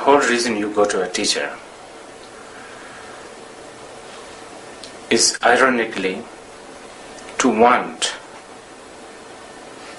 whole reason you go to a teacher is ironically to want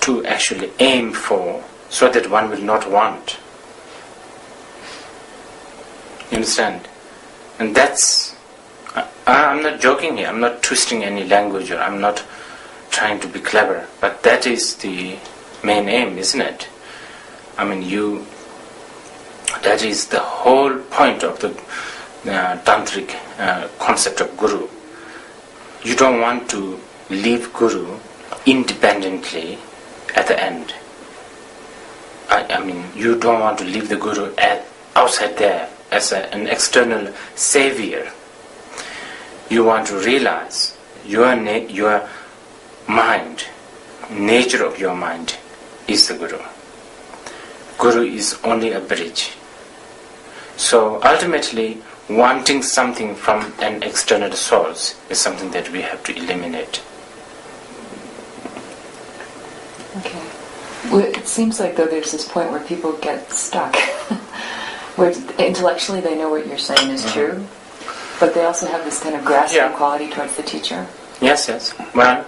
to actually aim for, so that one will not want. You understand? And that's, I'm not joking here, I'm not twisting any language, or I'm not trying to be clever, but that is the main aim, isn't it? I mean, that is the whole point of the tantric concept of guru. You don't want to leave guru independently at the end. I mean, you don't want to leave the guru outside there as an external savior. You want to realize your mind, nature of your mind is the guru. Guru is only a bridge. So ultimately, wanting something from an external source is something that we have to eliminate. Okay. Well, it seems like though there's this point where people get stuck, where intellectually they know what you're saying is true, but they also have this kind of grasping quality towards the teacher. Yes. Well,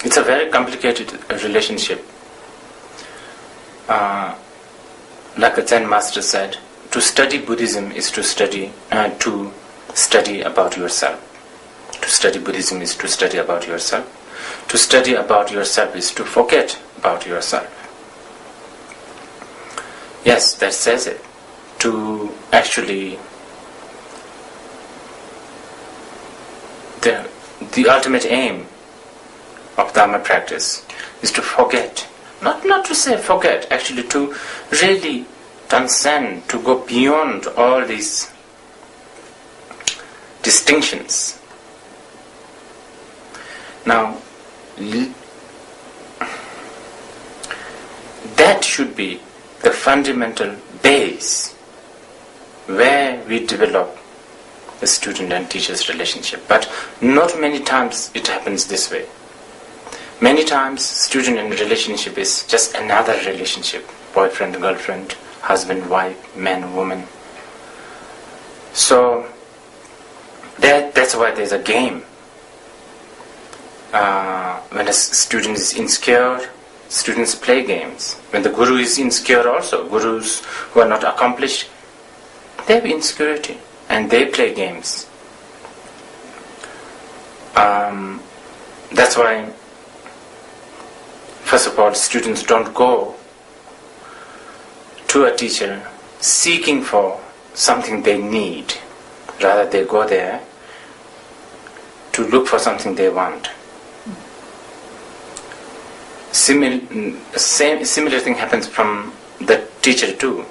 it's a very complicated relationship. Like a Zen master said, to study Buddhism is to study about yourself. To study Buddhism is to study about yourself. To study about yourself is to forget about yourself. Yes, that says it. To actually, the ultimate aim of Dharma practice is to forget. Not to say forget, actually to really transcend, to go beyond all these distinctions. Now, that should be the fundamental base where we develop the student and teacher's relationship. But not many times it happens this way. Many times student and relationship is just another relationship. Boyfriend, girlfriend, husband, wife, man, woman. So that's why there's a game. When a student is insecure, students play games. When the guru is insecure also, gurus who are not accomplished, they have insecurity and they play games. That's why, first of all, students don't go to a teacher seeking for something they need. Rather, they go there to look for something they want. Similar thing happens from the teacher too.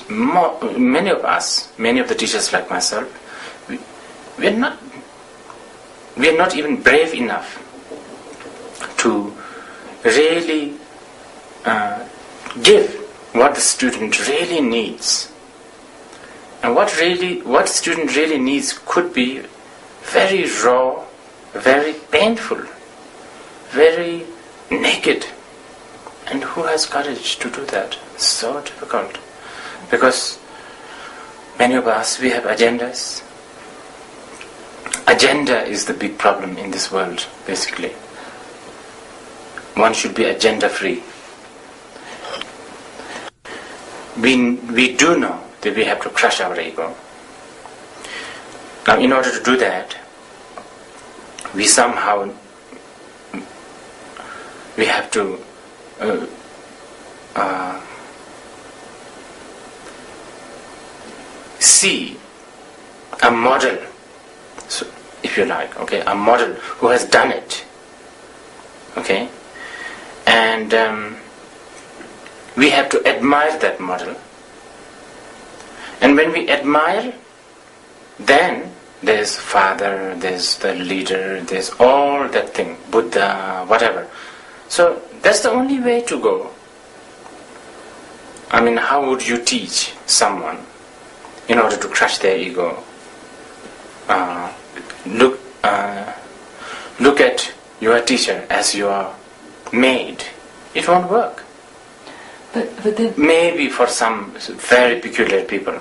Many of us, many of the teachers like myself, we are not even brave enough to really give what the student really needs. And what student really needs could be very raw, very painful, very naked. And who has courage to do that? It's so difficult. Because many of us, we have agendas. Agenda is the big problem in this world, basically. One should be agenda free. We do know that we have to crush our ego. Now, in order to do that, we have to see a model, so, if you like, okay, a model who has done it, okay, and we have to admire that model. And when we admire, then there's Father, there's the leader, there's all that thing, Buddha, whatever. So that's the only way to go. I mean, how would you teach someone in order to crush their ego? Look at your teacher as your maid. It won't work. But then... Maybe for some very peculiar people.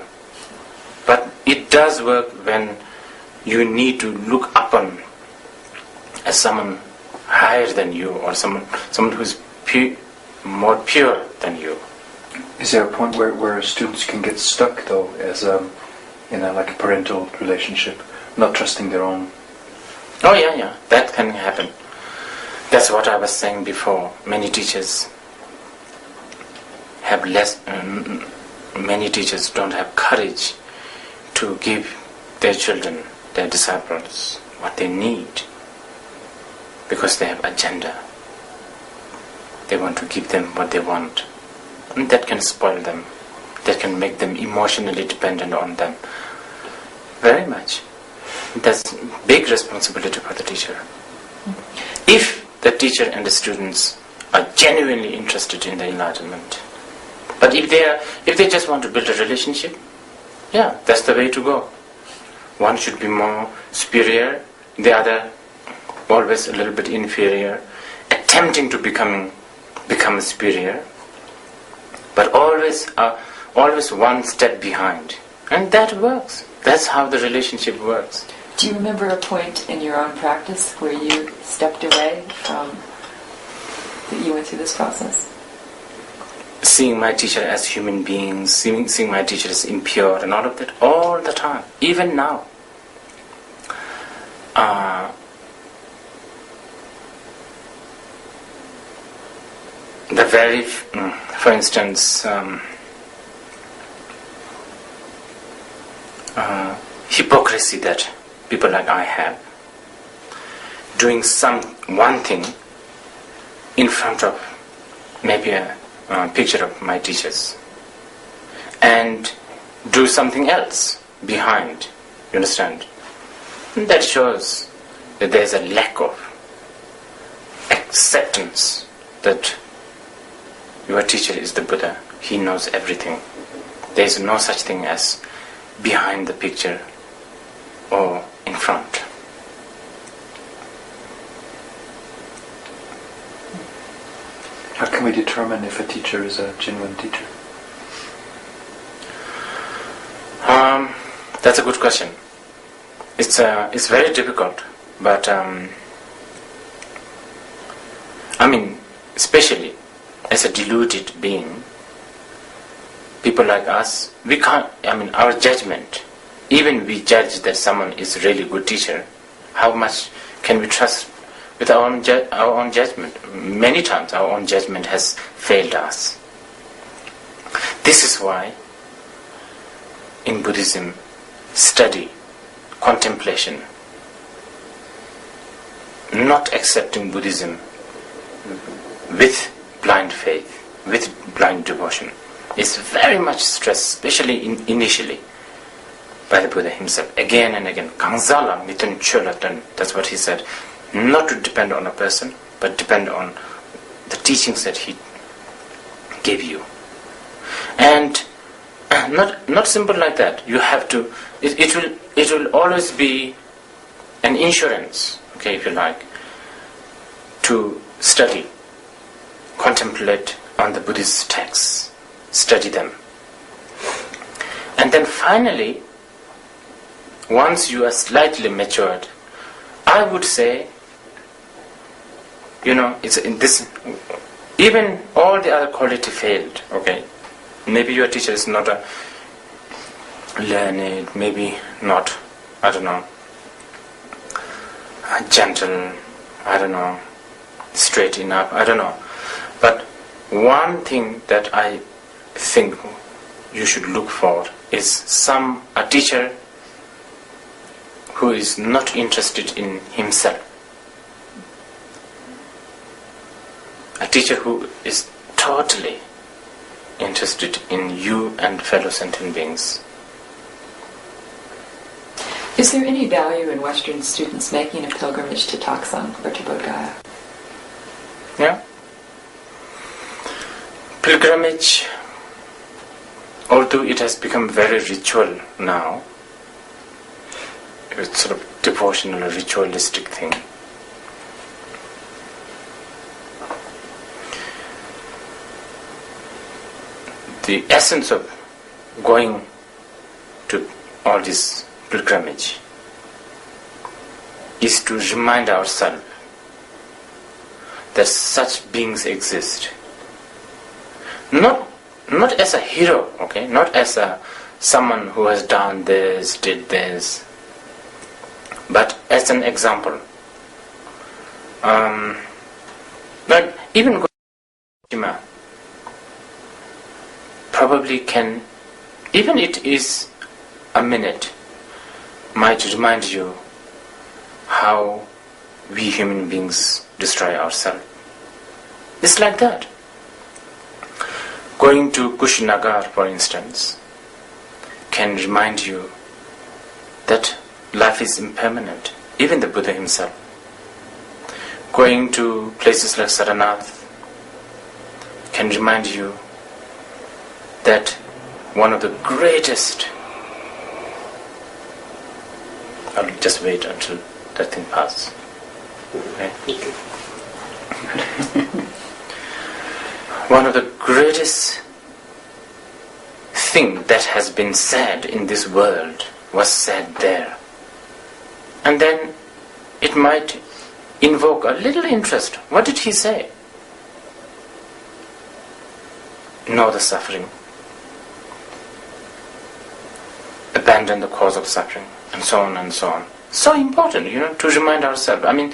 But it does work when you need to look upon as someone higher than you, or someone who's more pure than you. Is there a point where students can get stuck, though, as in like a parental relationship, not trusting their own? Oh yeah, that can happen. That's what I was saying before. Many teachers have many teachers don't have courage to give their children, their disciples, what they need, because they have agenda. They want to give them what they want, and that can spoil them. That can make them emotionally dependent on them. Very much. That's big responsibility for the teacher. If the teacher and the students are genuinely interested in the enlightenment. But if they just want to build a relationship, yeah, that's the way to go. One should be more superior, the other always a little bit inferior, attempting to become superior, but always one step behind. And that works. That's how the relationship works. Do you remember a point in your own practice where you stepped away from, that you went through this process? Seeing my teacher as human beings, seeing my teacher as impure and all of that, all the time, even now. For instance, hypocrisy that people like I have, doing one thing in front of maybe a picture of my teachers, and do something else behind, you understand? And that shows that there's a lack of acceptance that your teacher is the Buddha. He knows everything. There is no such thing as behind the picture or in front. How can we determine if a teacher is a genuine teacher? That's a good question. It's very difficult, but especially as a deluded being, people like us, we can't. Our judgment, even we judge that someone is a really good teacher, how much can we trust with our own judgment? Many times our own judgment has failed us. This is why in Buddhism, study, contemplation, not accepting Buddhism with blind faith, with blind devotion, is very much stressed, especially initially, by the Buddha himself. Again and again, Kangsala mitun cholatan, that's what he said. Not to depend on a person, but depend on the teachings that he gave you. And not simple like that. You have to. It will always be an insurance, okay, if you like, to study, contemplate on the Buddhist texts, study them, and then finally, once you are slightly matured, I would say, it's in this. Even all the other quality failed. Okay. Maybe your teacher is not a learned, maybe not, gentle, straight enough, But one thing that I think you should look for is a teacher who is not interested in himself. A teacher who is totally interested in you and fellow sentient beings. Is there any value in Western students making a pilgrimage to Taksang or to Bodh Gaya? Yeah. Pilgrimage, although it has become very ritual now, it's sort of devotional, ritualistic thing. the essence of going to all this pilgrimage is to remind ourselves that such beings exist. Not as a hero, okay? Not as someone who has done this, did this, but as an example. But even Hiroshima probably can, even it is a minute, might remind you how we human beings destroy ourselves. It's like that. Going to Kushinagar, for instance, can remind you that life is impermanent, even the Buddha himself. Going to places like Saranath can remind you that one of the greatest... I'll just wait until that thing passes. Okay? One of the greatest thing that has been said in this world was said there. And then it might invoke a little interest. What did he say? Know the suffering. Abandon the cause of suffering. And so on and so on. So important, to remind ourselves. I mean,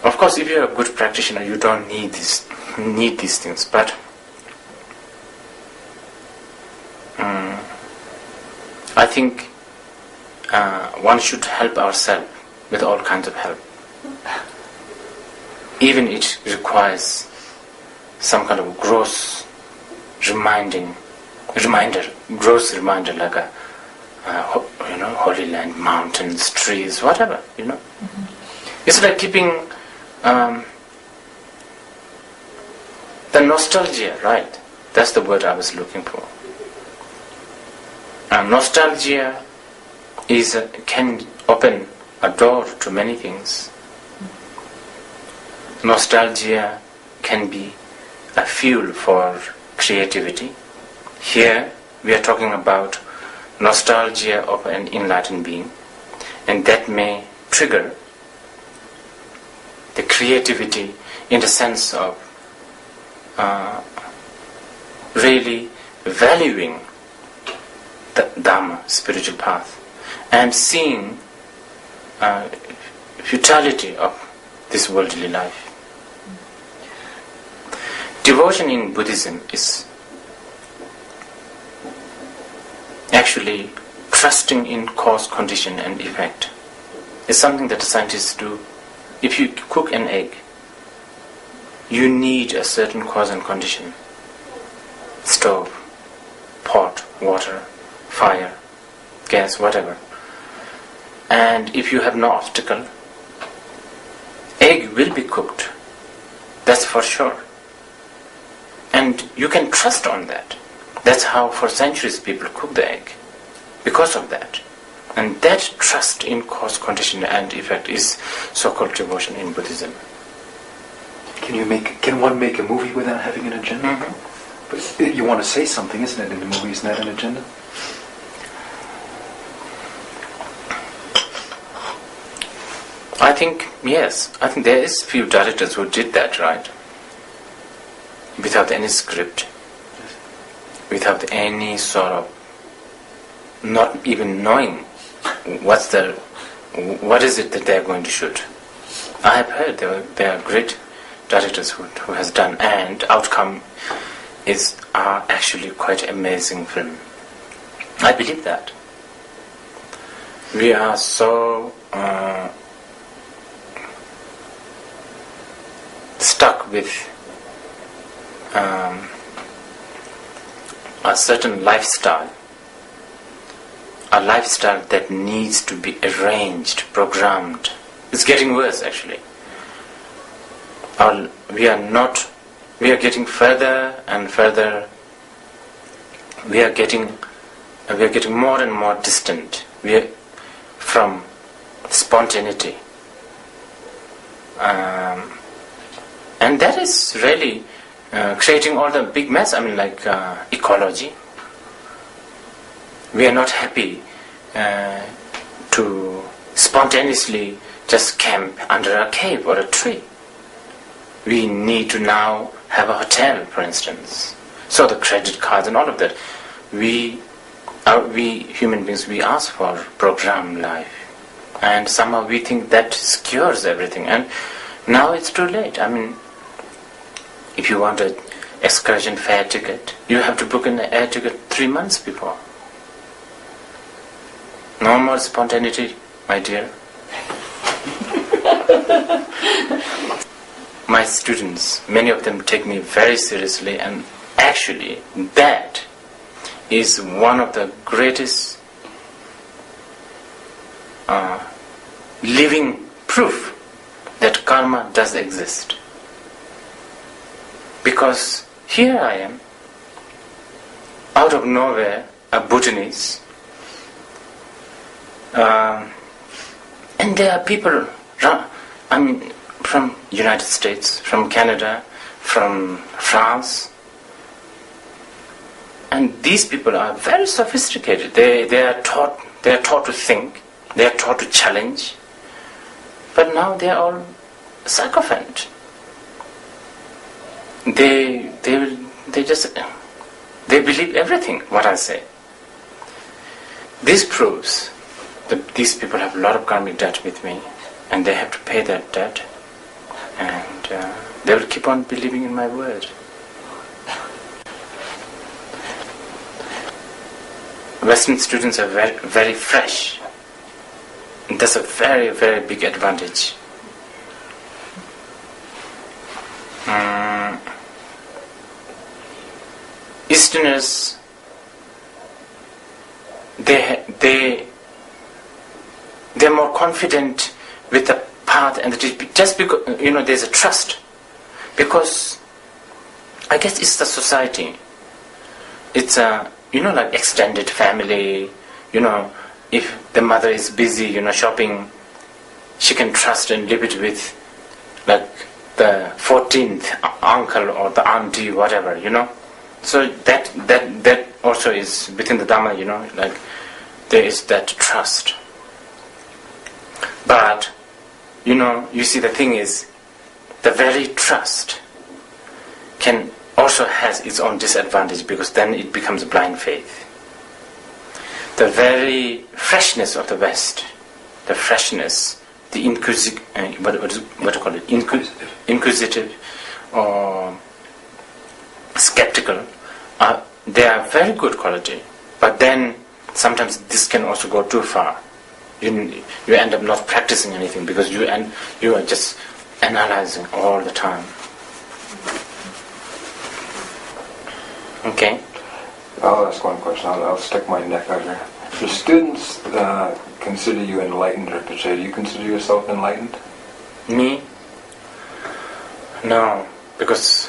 of course, if you're a good practitioner, you don't need these things. But I think one should help ourselves with all kinds of help. Even it requires some kind of gross reminder, like a Holy Land, mountains, trees, whatever, Mm-hmm. It's like keeping the nostalgia, right? That's the word I was looking for. Nostalgia can open a door to many things. Nostalgia can be a fuel for creativity. Here we are talking about nostalgia of an enlightened being, and that may trigger the creativity in the sense of really valuing the Dharma, spiritual path, and seeing futility of this worldly life. Devotion in Buddhism is actually trusting in cause, condition and effect. It's something that scientists do. If you cook an egg, you need a certain cause and condition. Stove, pot, water, fire, gas, whatever. And if you have no obstacle, egg will be cooked. That's for sure. And you can trust on that. That's how for centuries people cook the egg. Because of that. And that trust in cause, condition and effect is so-called devotion in Buddhism. Can one make a movie without having an agenda? Mm-hmm. But you want to say something, isn't it, in the movie? Isn't that an agenda? I think, yes. I think there is few directors who did that, right? Without any script. Without any sort of, not even knowing what is it that they're going to shoot. I have heard there are great directors who has done, and outcome are actually quite amazing film. I believe that. We are so stuck with a certain lifestyle, a lifestyle that needs to be arranged, programmed. It's getting worse, actually. We are getting further and further. We are getting more and more distant from spontaneity. And that is really creating all the big mess. I mean, like ecology. We are not happy to spontaneously just camp under a cave or a tree. We need to now have a hotel, for instance. So the credit cards and all of that. We human beings, we ask for programmed life. And somehow we think that secures everything. And now it's too late. I mean, if you want an excursion fare ticket, you have to book an air ticket 3 months before. No more spontaneity, my dear. My students, many of them take me very seriously, and actually that is one of the greatest living proof that karma does exist. Because here I am, out of nowhere, a Bhutanese, and there are people, from United States, from Canada, from France, and these people are very sophisticated. They are taught to think, they are taught to challenge, but now they are all sycophant. They believe everything what I say. This proves that these people have a lot of karmic debt with me, and they have to pay that debt, and they will keep on believing in my word. Western students are very, very fresh. And that's a very, very big advantage. Easterners, they're more confident with the path, and just because there's a trust. Because I guess it's the society. It's a like extended family. If the mother is busy, shopping, she can trust and live it with, like, the 14th uncle or the auntie, whatever, So that also is within the Dhamma, like there is that trust. But, you see, the thing is, the very trust also has its own disadvantage, because then it becomes blind faith. The very freshness of the West, the freshness, the inquisitive or skeptical, they are very good quality. But then sometimes this can also go too far. You end up not practicing anything, because you are just analyzing all the time. Okay. I'll ask one question. I'll stick my neck out here. Your students consider you enlightened, or do you consider yourself enlightened? Me? No, because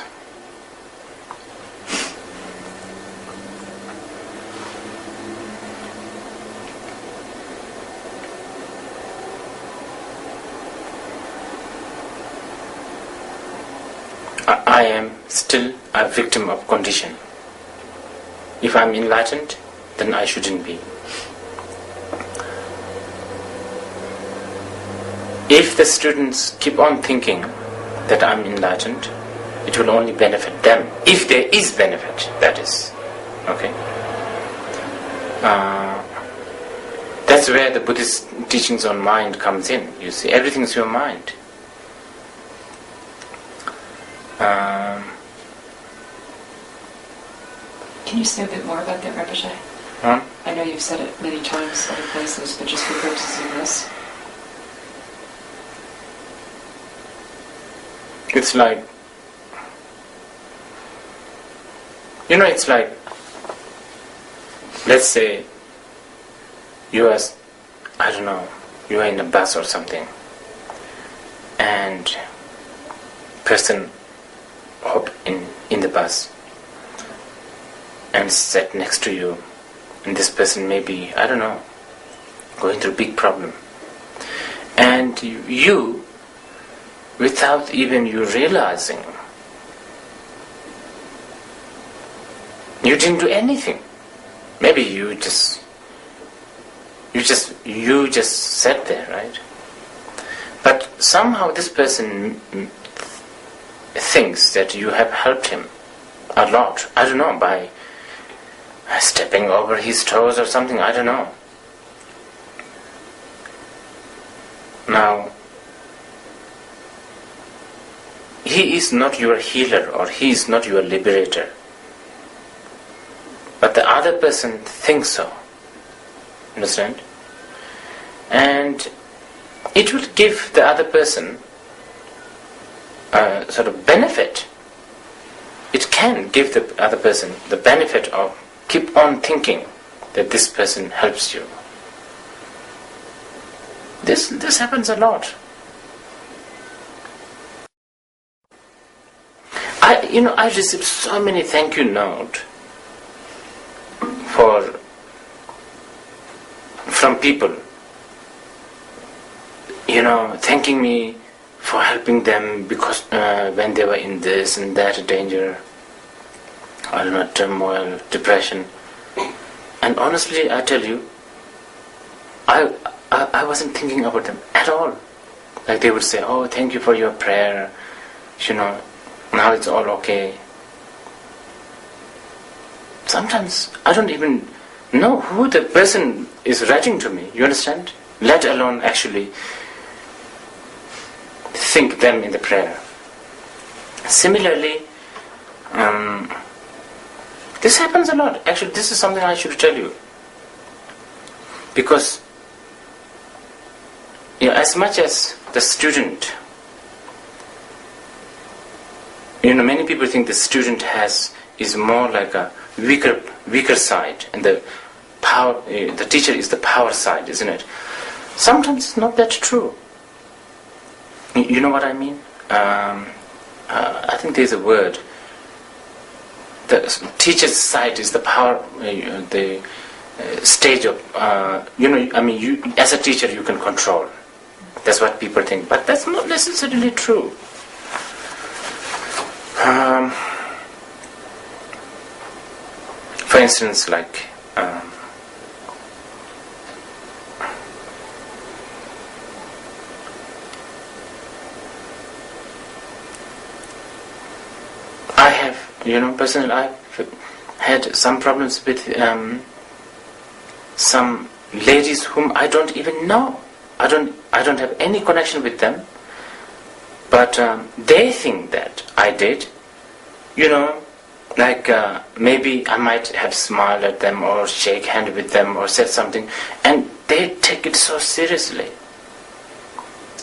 I am still a victim of condition. If I'm enlightened, then I shouldn't be. If the students keep on thinking that I'm enlightened, it will only benefit them. If there is benefit, that is. Okay? That's where the Buddhist teachings on mind comes in. You see, everything is your mind. Can you say a bit more about that, Rinpoche? Huh? I know you've said it many times other places, but just for purposes of this. It's like, it's like, let's say you are in a bus or something, and person hop in the bus and sat next to you, and this person may be, going through a big problem, and you without even you realizing, You didn't do anything. Maybe you just sat there, right? But somehow this person thinks that you have helped him a lot. I don't know, by stepping over his toes or something, I don't know. Now, he is not your healer or he is not your liberator. But the other person thinks so. Understand? And it will give the other person a sort of benefit. It can give the other person the benefit of keep on thinking that this person helps you. This happens a lot. I received so many thank you notes from people, thanking me for helping them because when they were in this and that danger, I don't know, turmoil, depression. And honestly, I tell you, I wasn't thinking about them at all. Like they would say, oh, thank you for your prayer, now it's all okay. Sometimes I don't even know who the person is writing to me, you understand? Let alone actually think them in the prayer. Similarly, this happens a lot. Actually, this is something I should tell you. Because, as much as the student, many people think the student is more like a weaker side, and the teacher is the power side, isn't it? Sometimes it's not that true. You know what I mean? I think there's a word. The teacher's side is the power, the stage of, you as a teacher you can control. That's what people think, but that's not necessarily true. For instance, like I have, personally, I've had some problems with some ladies whom I don't even know. I don't have any connection with them, but they think that I did. Like maybe I might have smiled at them or shake hand with them or said something, and they take it so seriously.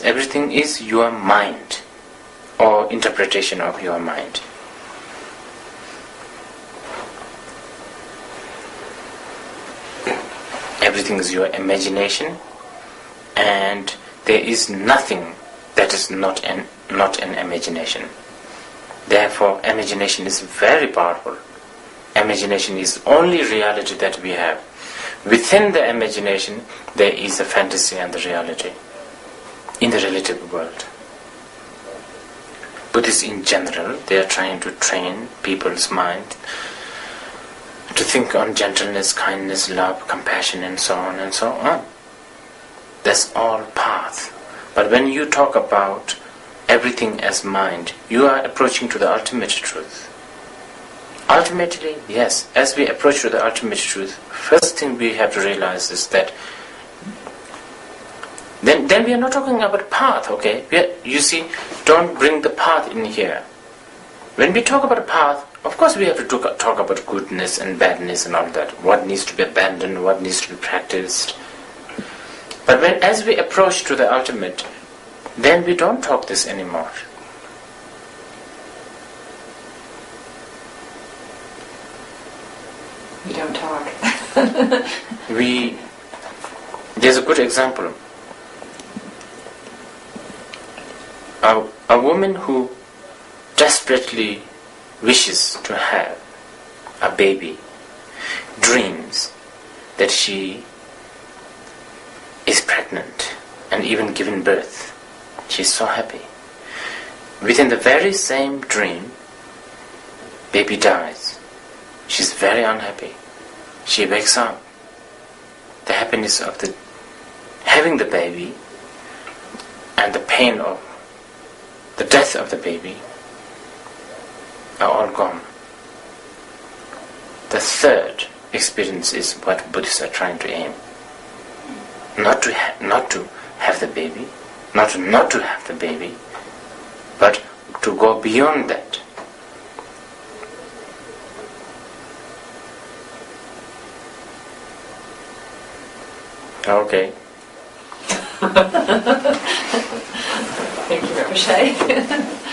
Everything is your mind or interpretation of your mind. Everything is your imagination, and there is nothing that is not an imagination. Therefore, imagination is very powerful. Imagination is only reality that we have. Within the imagination, there is a fantasy and the reality in the relative world. Buddhists in general, they are trying to train people's mind to think on gentleness, kindness, love, compassion, and so on and so on. That's all path. But when you talk about everything as mind, you are approaching to the ultimate truth. Ultimately, yes, as we approach to the ultimate truth, first thing we have to realize is that then we are not talking about path, okay? Don't bring the path in here. When we talk about a path, of course we have to talk about goodness and badness and all that. What needs to be abandoned, what needs to be practiced. But as we approach to the ultimate, then we don't talk this anymore. We don't talk. There's a good example. A woman who desperately wishes to have a baby dreams that she is pregnant and even given birth. She's so happy. Within the very same dream, baby dies. she's very unhappy. She wakes up. The happiness of the having the baby and the pain of the death of the baby are all gone. The third experience is what Buddhists are trying to aim. Not to have the baby, not to have the baby, but to go beyond that. Okay. Thank you, Rinpoche.